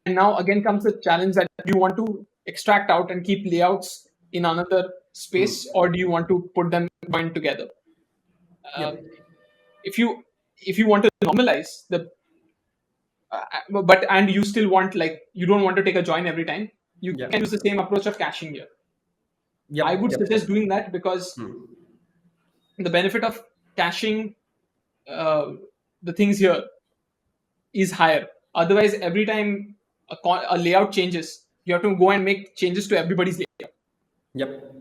and now again comes the challenge that do you want to extract out and keep layouts in another space, or do you want to put them joined together? Uh, Yep. if you if you want to normalize the but and you still want, like, you don't want to take a join every time, you Yeah. can use the same approach of caching here. I Yep. would Yep. suggest doing that because the benefit of caching uh, the things here is higher. Otherwise, every time a layout changes, you have to go and make changes to everybody's layout. Yep.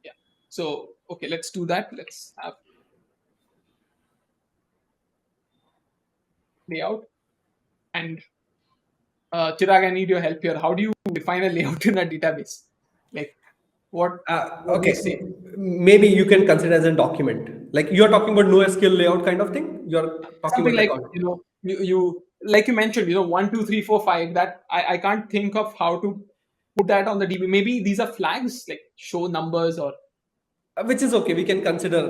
Yeah. So okay, let's do that. Let's have layout. And Chirag, I need your help here. How do you define a layout in a database? Like, what do you Okay. say? Maybe you can consider as a document. Like you're talking about NoSQL layout kind of thing. You're talking Something about like, like you like you mentioned, 1 2 3 4 5, that I can't think of how to put that on the DB. Maybe these are flags like show numbers, or which is okay. We can consider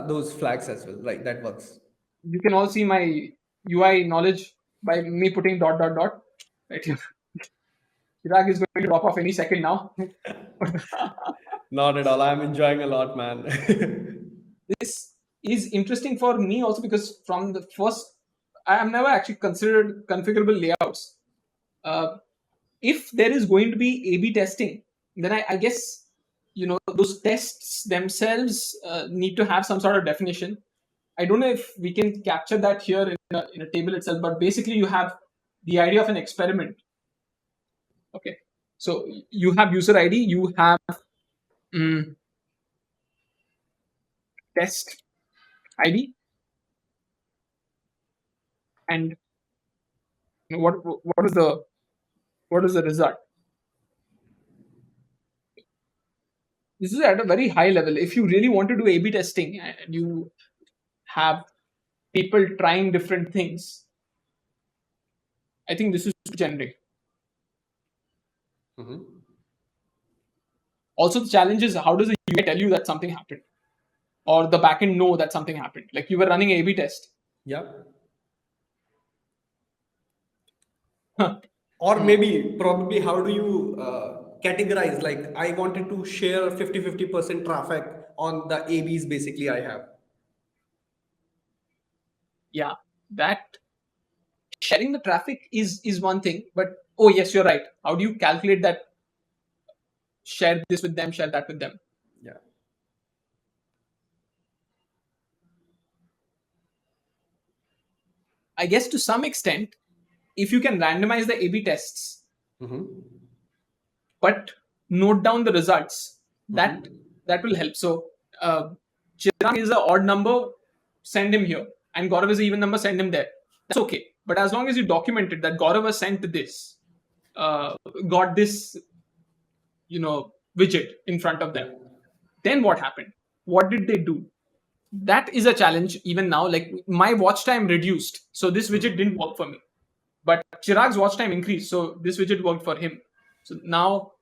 those flags as well. Right. That works. you can all see my UI knowledge by me putting dot dot dot right here. Chirag is going to drop off any second now. Not at all. I'm enjoying a lot, man. This is interesting for me also because from the first, I have never actually considered configurable layouts. If there is going to be A/B testing, then I guess those tests themselves need to have some sort of definition. I don't know if we can capture that here in a table itself, but basically you have the idea of an experiment. Okay, so you have user ID, you have mm, test ID, and what is the result? This is at a very high level. If you really want to do A/B testing and you have people trying different things, I think this is generic. Mhm. Also, the challenge is, how does the UI tell you that something happened, or the backend know that something happened? Like, you were running A/B test. Yeah. Huh. Or maybe probably how do you categorize? Like I wanted to share 50-50% traffic on the ABs basically I have. Yeah, that sharing the traffic is one thing, but oh yes, you're right. How do you calculate that? Share this with them, share that with them. Yeah. I guess to some extent, if you can randomize the A/B tests, Mm-hmm. but note down the results, that Mm-hmm. that will help. So uh, Chirag is an odd number, send him here, and Gaurav is an even number, send him there. That's okay. But as long as you documented that Gaurav was sent this, uh, got this, widget in front of them, Yeah. then what happened? What did they do? That is a challenge even now. Like my watch time reduced, so this widget didn't work for me. But Chirag's watch time increased, so this widget worked for him. So now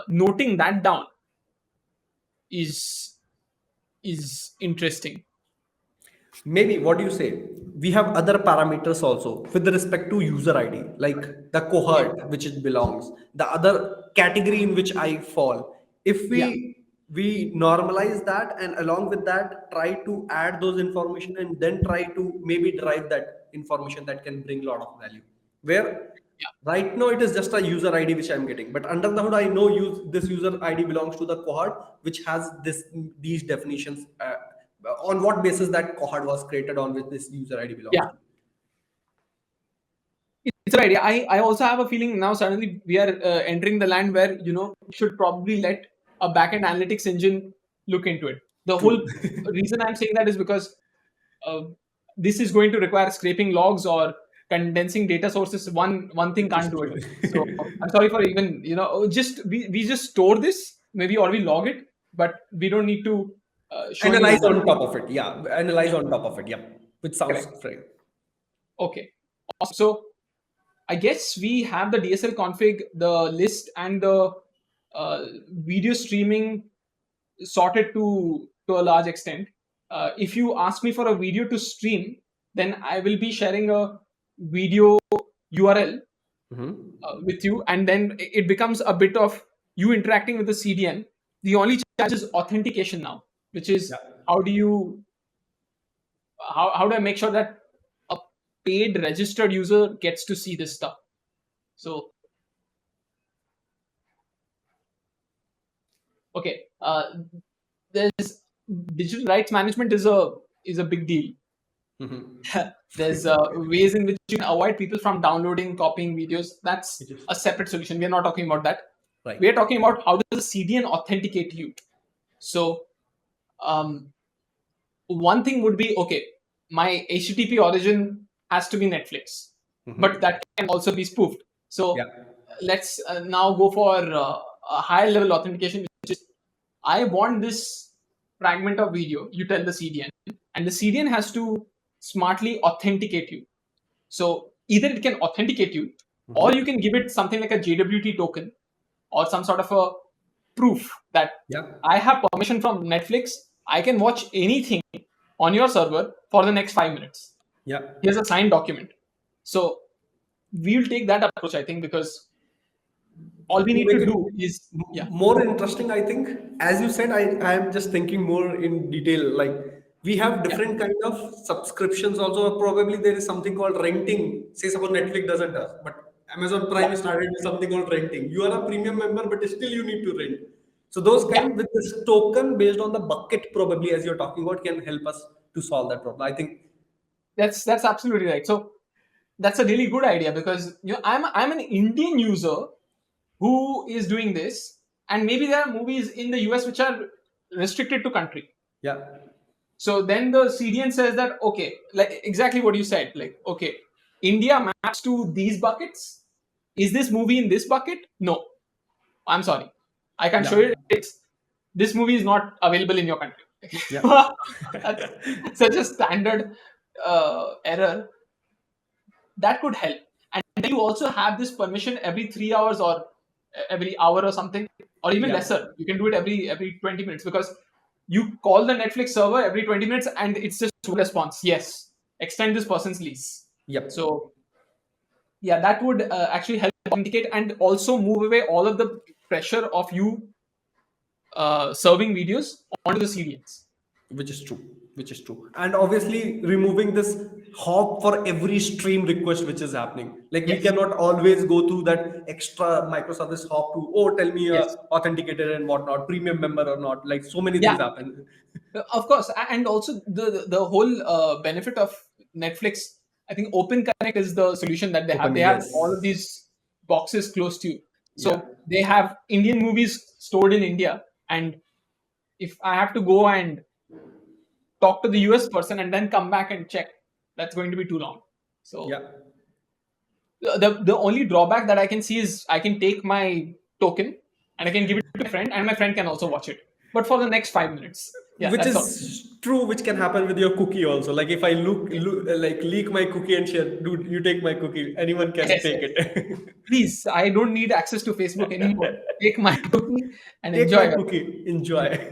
noting that down is is interesting. Maybe what do you say? We have other parameters also with respect to user ID, like the Yeah, cohort which it belongs, the other category in which I fall. If we yeah, we normalize that, and along with that try to add those information, and then try to maybe derive that information that can bring a lot of value, where yeah, right now it is just a user ID which I'm getting, but under the hood I know this user ID belongs to the cohort which has these definitions, on what basis that cohort was created, on which this user ID belongs yeah. to. It's an idea. I also have a feeling now. Suddenly, we are entering the land where we should probably let a backend analytics engine look into it. The whole True. reason I'm saying that is because uh, this is going to require scraping logs or condensing data sources. One thing Which is can't do it. true. So I'm sorry for even just we just store this maybe, or we log it, but we don't need to show any Analyze result. on top of it, yeah, analyze Yeah, on top of it, yeah, which sounds correct. fair. Okay. Awesome. So I guess we have the DSL config, the list, and the video streaming sorted to a large extent. If you ask me for a video to stream, then I will be sharing a video URL Mm-hmm. with you, and then it becomes a bit of you interacting with the CDN. The only challenge is authentication now, which is Yeah. how do you how do I make sure that a paid registered user gets to see this stuff? So okay, there's digital rights management is a big deal. Mm-hmm. There's ways in which you can avoid people from downloading, copying videos. That's Which is a separate solution. We are not talking about that. right. We are talking about how does the CDN authenticate you. So um, one thing would be, okay, my HTTP origin has to be Netflix, but Mm-hmm. that can also be spoofed. Yeah. So let's now go for a higher level authentication, which is I want this fragment of video. You tell the CDN, and the CDN has to smartly authenticate you. So either it can authenticate you, or you Mm-hmm. can give it something like a JWT token or some sort of a proof that Yeah. I have permission from Netflix. I can watch anything on your server for the next 5 minutes. Yeah. Here's a signed document. So we'll take that approach, I think, because all we To need make to it do is, yeah, more interesting, I think, as you said, I am just thinking more in detail, like we have yeah, different kind of subscriptions also. Probably there is something called renting, say suppose Netflix doesn't does, but Amazon yeah, Prime started with something called renting. You are a premium member, but still you need to rent. So those yeah. kind with this token based on the bucket, probably as you're talking about, can help us to solve that problem, I think. That's absolutely right. So that's a really good idea because I'm an Indian user who is doing this, and maybe there are movies in the US which are restricted to country. Yeah. So then the CDN says that okay, like exactly what you said, like okay, India maps to these buckets. Is this movie in this bucket? No, I'm sorry, I can show Yeah. you. This movie is not available in your country. Yeah. That's such a standard error that could help. And then you also have this permission every 3 hours or every hour or something, or even Yeah. lesser. You can do it every 20 minutes because you call the Netflix server every 20 minutes and it's just one response. Yes, extend this person's lease. Yep. So yeah, that would actually help authenticate and also move away all of the pressure of you serving videos onto the CDNs. Which is true. which is true. And obviously removing this hop for every stream request which is happening. Like we Yes, cannot always go through that extra microservice hop to, oh, tell me yes, authenticated and whatnot, premium member or not. Like so many yeah. things happen. Of course, and also the whole benefit of Netflix. I think Open Connect is the solution that they have. Open, They have all of yes. these boxes close to you, Yeah. so they have Indian movies stored in India. And if I have to go and talk to the US person and then come back and check, that's going to be too long. So Yeah. the only drawback that I can see is I can take my token and I can give it to my friend, and my friend can also watch it. But for the next 5 minutes, yeah, Which that's all. is true, which can happen with your cookie also. Like if I like leak my cookie and share, dude, you take my cookie, anyone can Yes, take yes. it. Please, I don't need access to Facebook anymore. Take my cookie and Take enjoy my it. cookie, enjoy.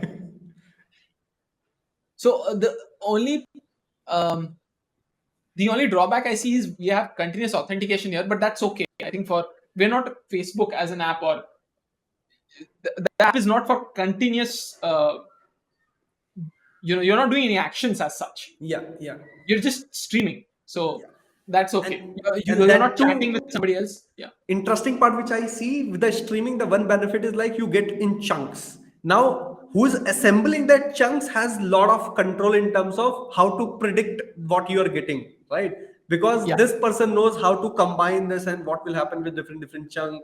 So only um, the only drawback I see is we have continuous authentication here, but that's okay. I think for we're not Facebook as an app, or the app is not for continuous. You're not doing any actions as such. Yeah, yeah, You're just streaming, so yeah. that's okay. And You're that not chatting with too, somebody else. Yeah, interesting part which I see with the streaming, the one benefit is like you get in chunks. Now, who's assembling that chunks has a lot of control in terms of how to predict what you are getting, right? Because yeah, this person knows how to combine this and what will happen with different chunk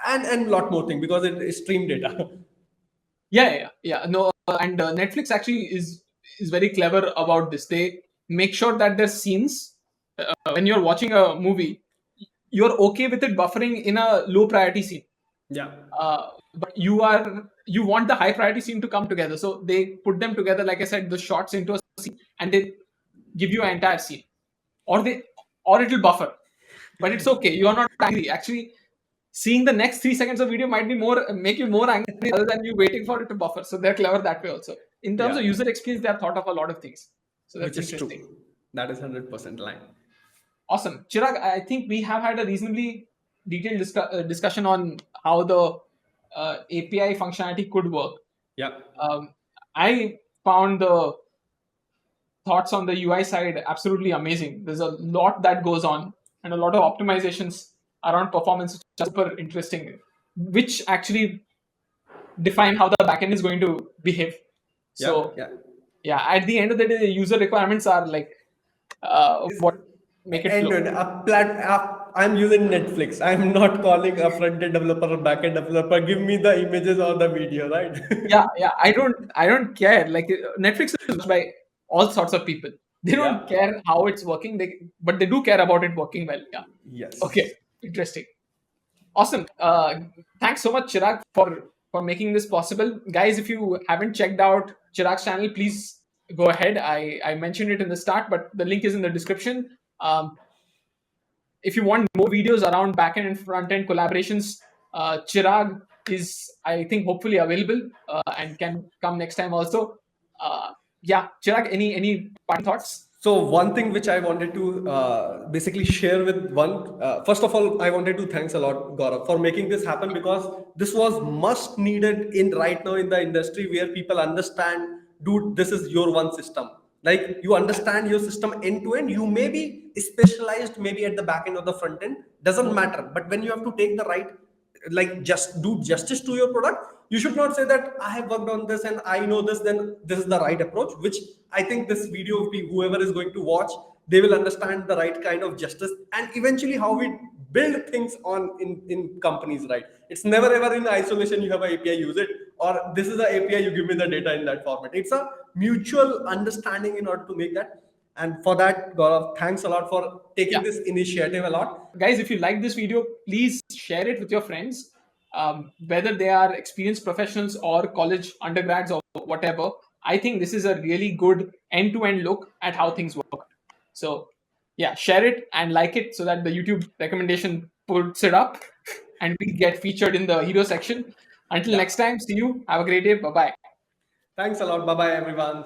and lot more thing because it is stream data. yeah. No, and Netflix actually is very clever about this. They make sure that their scenes, when you're watching a movie, you're okay with it buffering in a low priority scene. Yeah, But you want the high priority scene to come together, so they put them together, like I said, the shots into a scene, and they give you an entire scene, or it'll buffer. But it's okay. You are not angry. Actually, seeing the next 3 seconds of video might be more make you more angry rather than you waiting for it to buffer. So they're clever that way also. In terms yeah, of user experience, they have thought of a lot of things. So that's which is interesting. true. That is 100% line. Awesome, Chirag. I think we have had a reasonably detailed discussion on how the API functionality could work. Yeah, I found the thoughts on the UI side absolutely amazing. There's a lot that goes on and a lot of optimizations around performance, which are super interesting, which actually define how the backend is going to behave. yeah, So yeah. yeah, at the end of the day, the user requirements are like what make it And flow. I'm using Netflix. I'm not calling a front-end developer or back-end developer. Give me the images or the video, right? Yeah. I don't care. Like Netflix is used by all sorts of people. They don't Yeah. care how it's working. But they do care about it working well. Yeah. Okay. Yes. Interesting. Awesome. Thanks so much, Chirag, for making this possible, guys. If you haven't checked out Chirag's channel, please go ahead. I mentioned it in the start, but the link is in the description. If you want more videos around backend and front end collaborations, Chirag is, I think, hopefully available and can come next time also. Yeah, Chirag, any parting thoughts? So one thing which I wanted to basically share with one, first of all, I wanted to thanks a lot, Gaurav, for making this happen because this was must needed in right now in the industry where people understand, dude, this is your one system. Like you understand your system end to end. You may be specialized maybe at the back end or the front end, doesn't matter. But when you have to take the right, like just do justice to your product, you should not say that I have worked on this and I know this, then this is the right approach, which I think this video, whoever is going to watch, they will understand the right kind of justice and eventually how we build things on in companies, right? It's never ever in isolation you have an API, use it, or this is the API, you give me the data in that format. It's a mutual understanding in order to make that. And for that, Gaurav, thanks a lot for taking Yeah. this initiative a lot. Guys, if you like this video, please share it with your friends, whether they are experienced professionals or college undergrads or whatever. I think this is a really good end-to-end look at how things work. So yeah, share it and like it so that the YouTube recommendation puts it up and we get featured in the hero section. Until Yeah. next time, see you. Have a great day. Bye bye. Thanks a lot. Bye bye, everyone.